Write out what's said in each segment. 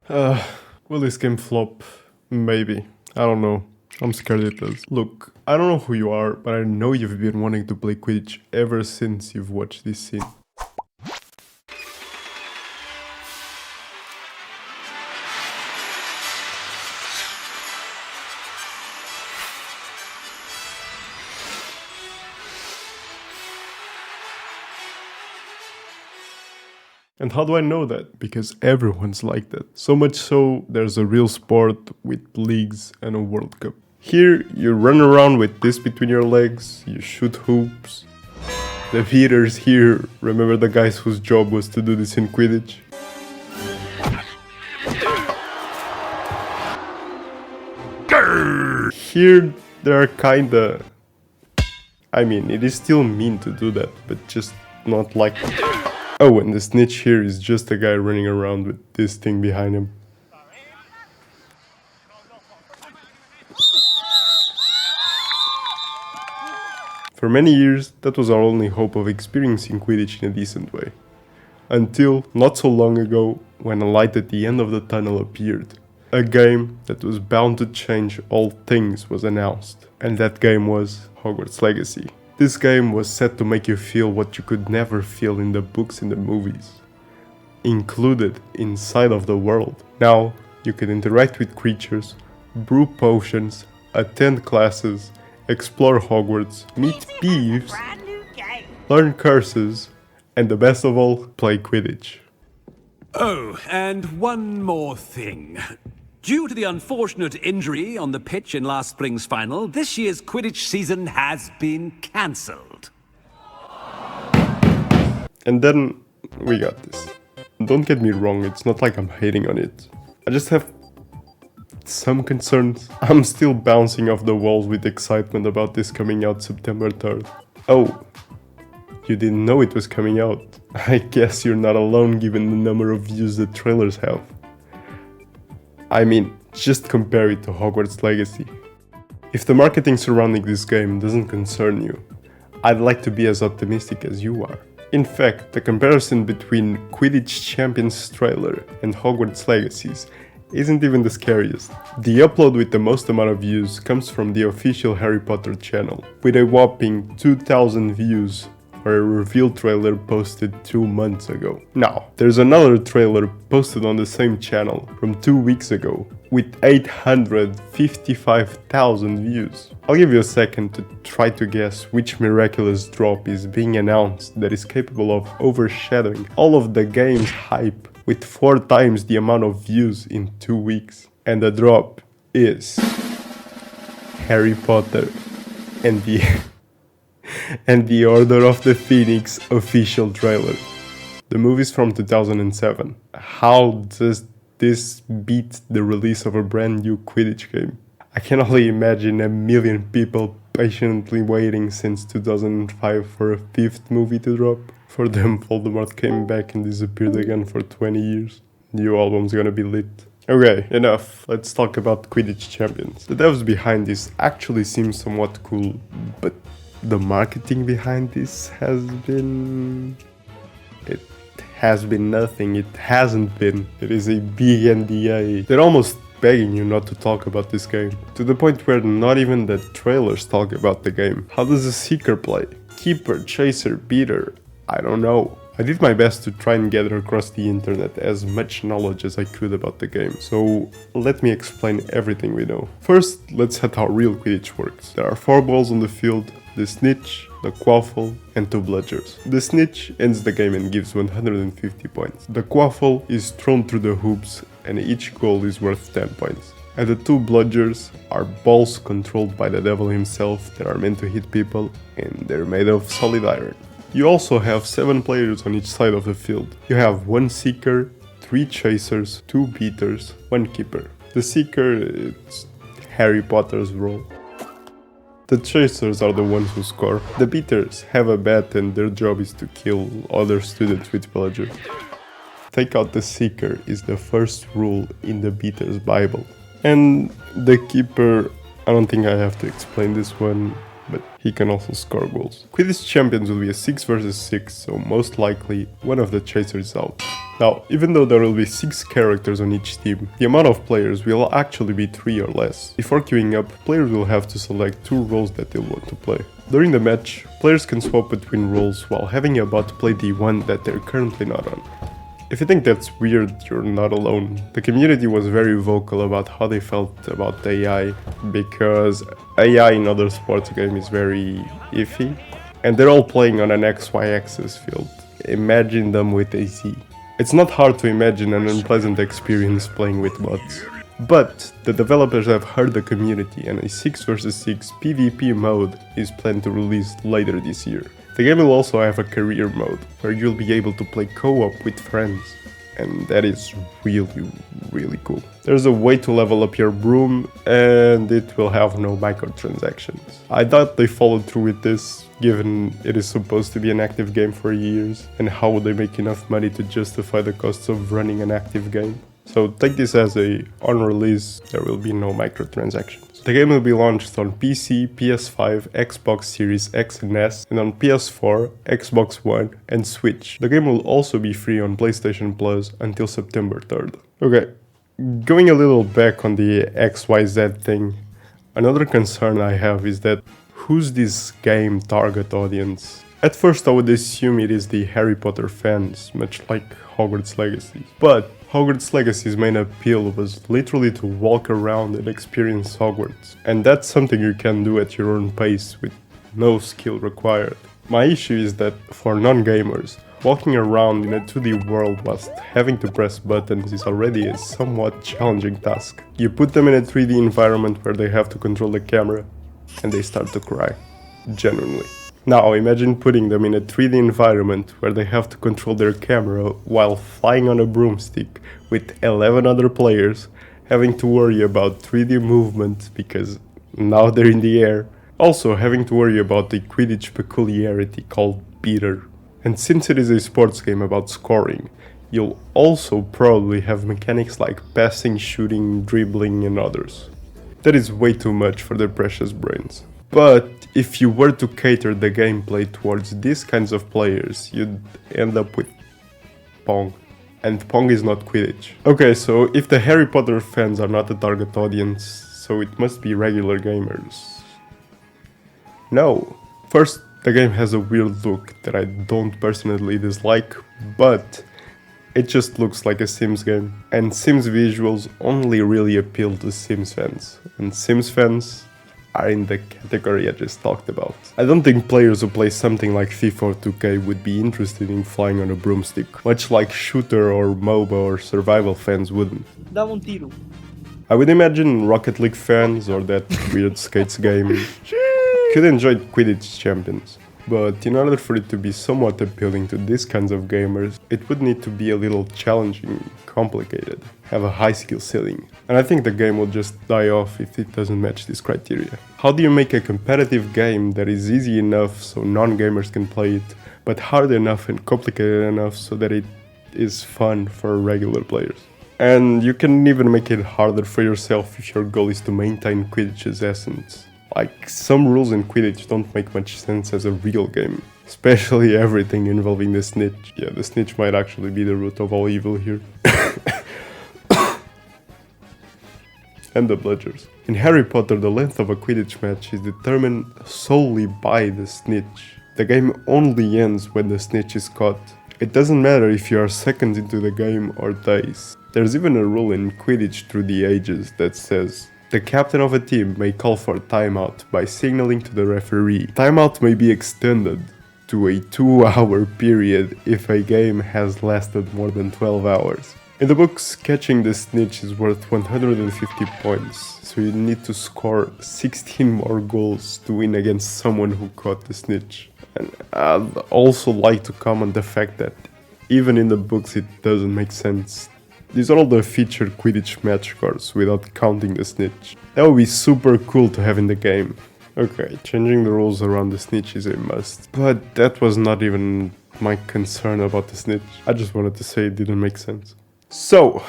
Will this game flop? Maybe. I don't know. I'm scared it does. Look, I don't know who you are, but I know you've been wanting to play Quidditch ever since you've watched this scene. And how do I know that? Because everyone's like that. So much so, there's a real sport with leagues and a World Cup. Here, you run around with this between your legs, you shoot hoops. The beaters here, remember the guys whose job was to do this in Quidditch? Here, they're kinda... I mean, it is still mean to do that, but just not like... Oh, and the snitch here is just a guy running around with this thing behind him. For many years, that was our only hope of experiencing Quidditch in a decent way. Until, not so long ago, when a light at the end of the tunnel appeared. A game that was bound to change all things was announced. And that game was Hogwarts Legacy. This game was set to make you feel what you could never feel in the books and the movies. Included inside of the world. Now, you could interact with creatures, brew potions, attend classes, explore Hogwarts, meet thieves, learn curses, and the best of all, play Quidditch. Oh, and one more thing. Due to the unfortunate injury on the pitch in last spring's final, this year's Quidditch season has been cancelled. And then we got this. Don't get me wrong, it's not like I'm hating on it. I just have some concerns. I'm still bouncing off the walls with excitement about this coming out September 3rd. Oh, you didn't know it was coming out. I guess you're not alone given the number of views the trailers have. I mean, just compare it to Hogwarts Legacy. If the marketing surrounding this game doesn't concern you, I'd like to be as optimistic as you are. In fact, the comparison between Quidditch Champions trailer and Hogwarts Legacies isn't even the scariest. The upload with the most amount of views comes from the official Harry Potter channel, with a whopping 2,000 views for a reveal trailer posted 2 months ago. Now, there's another trailer posted on the same channel from 2 weeks ago with 855,000 views. I'll give you a second to try to guess which miraculous drop is being announced that is capable of overshadowing all of the game's hype with 4 times the amount of views in 2 weeks. And the drop is Harry Potter and the Order of the Phoenix official trailer. The movie's from 2007. How does this beat the release of a brand new Quidditch game? I can only imagine a million people patiently waiting since 2005 for a 5th movie to drop. For them, Voldemort came back and disappeared again for 20 years. New album's gonna be lit. Okay, enough. Let's talk about Quidditch Champions. The devs behind this actually seem somewhat cool, but the marketing behind this has been... It has been nothing. It hasn't been. It is a big NDA. They're almost begging you not to talk about this game. To the point where not even the trailers talk about the game. How does a Seeker play? Keeper, Chaser, Beater? I don't know. I did my best to try and gather across the internet as much knowledge as I could about the game, so let me explain everything we know. First, let's set how real Quidditch works. There are 4 balls on the field, the snitch, the quaffle, and 2 bludgers. The snitch ends the game and gives 150 points. The quaffle is thrown through the hoops and each goal is worth 10 points. And the 2 bludgers are balls controlled by the devil himself that are meant to hit people, and they're made of solid iron. You also have 7 players on each side of the field. You have 1 Seeker, 3 Chasers, 2 Beaters, 1 Keeper. The Seeker, it's Harry Potter's role. The Chasers are the ones who score. The Beaters have a bat and their job is to kill other students with bludgers. Take out the Seeker is the first rule in the Beater's Bible. And the Keeper, I don't think I have to explain this one. but he can also score goals. Quidditch Champions will be a 6 versus 6, so most likely one of the chasers is out. Now, even though there will be 6 characters on each team, the amount of players will actually be 3 or less. Before queuing up, players will have to select 2 roles that they'll want to play. During the match, players can swap between roles while having a bot play the one that they're currently not on. If you think that's weird, you're not alone. The community was very vocal about how they felt about AI, because AI in other sports games is very iffy, and they're all playing on an XY axis field. Imagine them with AZ. It's not hard to imagine an unpleasant experience playing with bots. But the developers have heard the community, and a 6 versus 6 PvP mode is planned to release later this year. The game will also have a career mode, where you'll be able to play co-op with friends, and that is really cool. There's a way to level up your broom, and it will have no microtransactions. I thought they followed through with this, given it is supposed to be an active game for years, and how would they make enough money to justify the costs of running an active game? So take this as on release, there will be no microtransactions. The game will be launched on PC, PS5, Xbox Series X and S, and on PS4, Xbox One, and Switch. The game will also be free on PlayStation Plus until September 3rd. Okay, going a little back on the XYZ thing, another concern I have is that who's this game target audience? At first I would assume it is the Harry Potter fans, much like Hogwarts Legacy. But Hogwarts Legacy's main appeal was literally to walk around and experience Hogwarts, and that's something you can do at your own pace with no skill required. My issue is that for non-gamers, walking around in a 2D world whilst having to press buttons is already a somewhat challenging task. You put them in a 3D environment where they have to control the camera, and they start to cry. Genuinely. Now imagine putting them in a 3D environment where they have to control their camera while flying on a broomstick with 11 other players, having to worry about 3D movement because now they're in the air. Also having to worry about the Quidditch peculiarity called beater. And since it is a sports game about scoring, you'll also probably have mechanics like passing, shooting, dribbling and others. That is way too much for their precious brains. But if you were to cater the gameplay towards these kinds of players, you'd end up with Pong. And Pong is not Quidditch. Okay, so if the Harry Potter fans are not the target audience, so it must be regular gamers. No. First, the game has a weird look that I don't personally dislike, but it just looks like a Sims game. And Sims visuals only really appeal to Sims fans. And Sims fans are in the category I just talked about. I don't think players who play something like FIFA or 2K would be interested in flying on a broomstick, much like shooter or MOBA or survival fans wouldn't. Dava um tiro. I would imagine Rocket League fans or that weird skates game could enjoy Quidditch Champions. But in order for it to be somewhat appealing to these kinds of gamers, it would need to be a little challenging, complicated, have a high skill ceiling. And I think the game will just die off if it doesn't match this criteria. How do you make a competitive game that is easy enough so non-gamers can play it, but hard enough and complicated enough so that it is fun for regular players? And you can even make it harder for yourself if your goal is to maintain Quidditch's essence. Like, some rules in Quidditch don't make much sense as a real game. Especially everything involving the snitch. Yeah, the snitch might actually be the root of all evil here. And the bludgers. In Harry Potter, the length of a Quidditch match is determined solely by the snitch. The game only ends when the snitch is caught. It doesn't matter if you are seconds into the game or days. There's even a rule in Quidditch through the ages that says the captain of a team may call for a timeout by signaling to the referee. Timeout may be extended to a 2-hour period if a game has lasted more than 12 hours. In the books, catching the snitch is worth 150 points, so you need to score 16 more goals to win against someone who caught the snitch. And I'd also like to comment the fact that even in the books it doesn't make sense. These are all the featured Quidditch match cards without counting the snitch. That would be super cool to have in the game. Okay, changing the rules around the snitch is a must. But that was not even my concern about the snitch. I just wanted to say it didn't make sense. So,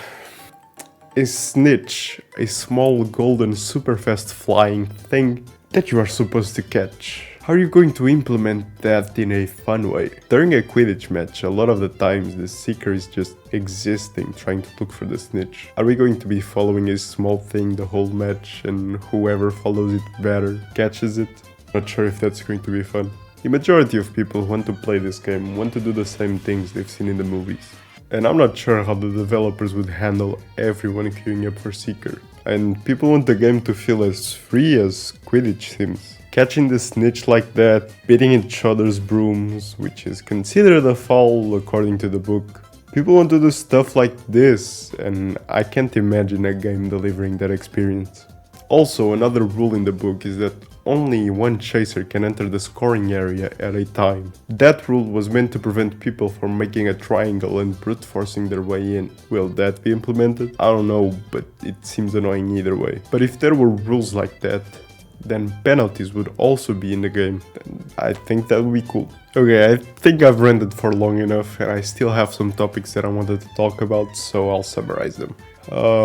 a snitch, a small golden super fast flying thing, that you are supposed to catch. How are you going to implement that in a fun way? During a Quidditch match, a lot of the times the seeker is just existing, trying to look for the snitch. Are we going to be following a small thing the whole match and whoever follows it better catches it? Not sure if that's going to be fun. The majority of people who want to play this game want to do the same things they've seen in the movies. And I'm not sure how the developers would handle everyone queuing up for Seeker. And people want the game to feel as free as Quidditch seems. Catching the snitch like that, beating each other's brooms, which is considered a foul according to the book. People want to do stuff like this, and I can't imagine a game delivering that experience. Also, another rule in the book is that only one chaser can enter the scoring area at a time. That rule was meant to prevent people from making a triangle and brute forcing their way in. Will that be implemented? I don't know, but it seems annoying either way. But if there were rules like that, then penalties would also be in the game, and I think that would be cool. Okay, I think I've ranted for long enough, and I still have some topics that I wanted to talk about, so I'll summarize them.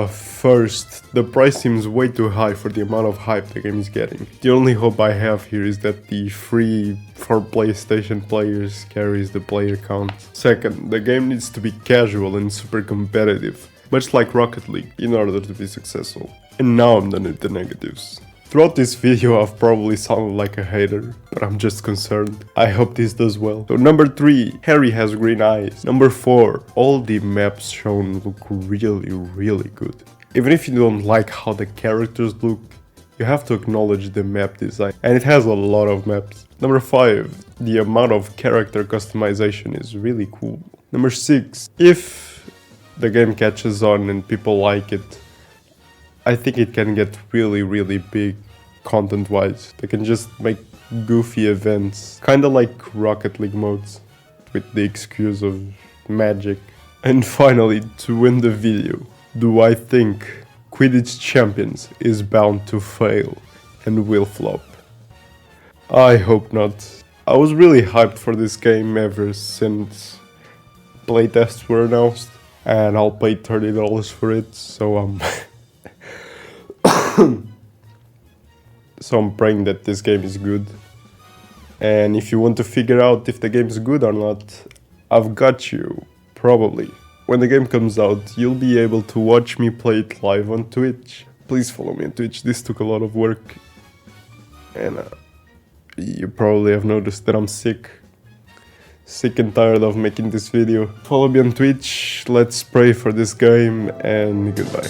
First, the price seems way too high for the amount of hype the game is getting. The only hope I have here is that the free for PlayStation players carries the player count. Second, the game needs to be casual and super competitive, much like Rocket League, in order to be successful. And now I'm done with the negatives. Throughout this video I've probably sounded like a hater, but I'm just concerned. I hope this does well. So number 3, Harry has green eyes. Number 4, all the maps shown look really good. Even if you don't like how the characters look, you have to acknowledge the map design, and it has a lot of maps. Number 5, the amount of character customization is really cool. Number 6, if the game catches on and people like it, I think it can get really big content-wise. They can just make goofy events, kinda like Rocket League modes, with the excuse of magic. And finally, to win the video, do I think Quidditch Champions is bound to fail and will flop? I hope not. I was really hyped for this game ever since playtests were announced, and I'll pay $30 for it, so so I'm praying that this game is good. And if you want to figure out if the game is good or not, I've got you, probably. When the game comes out, you'll be able to watch me play it live on Twitch. Please follow me on Twitch, this took a lot of work. And you probably have noticed that I'm sick and tired of making this video. Follow me on Twitch, let's pray for this game, and goodbye.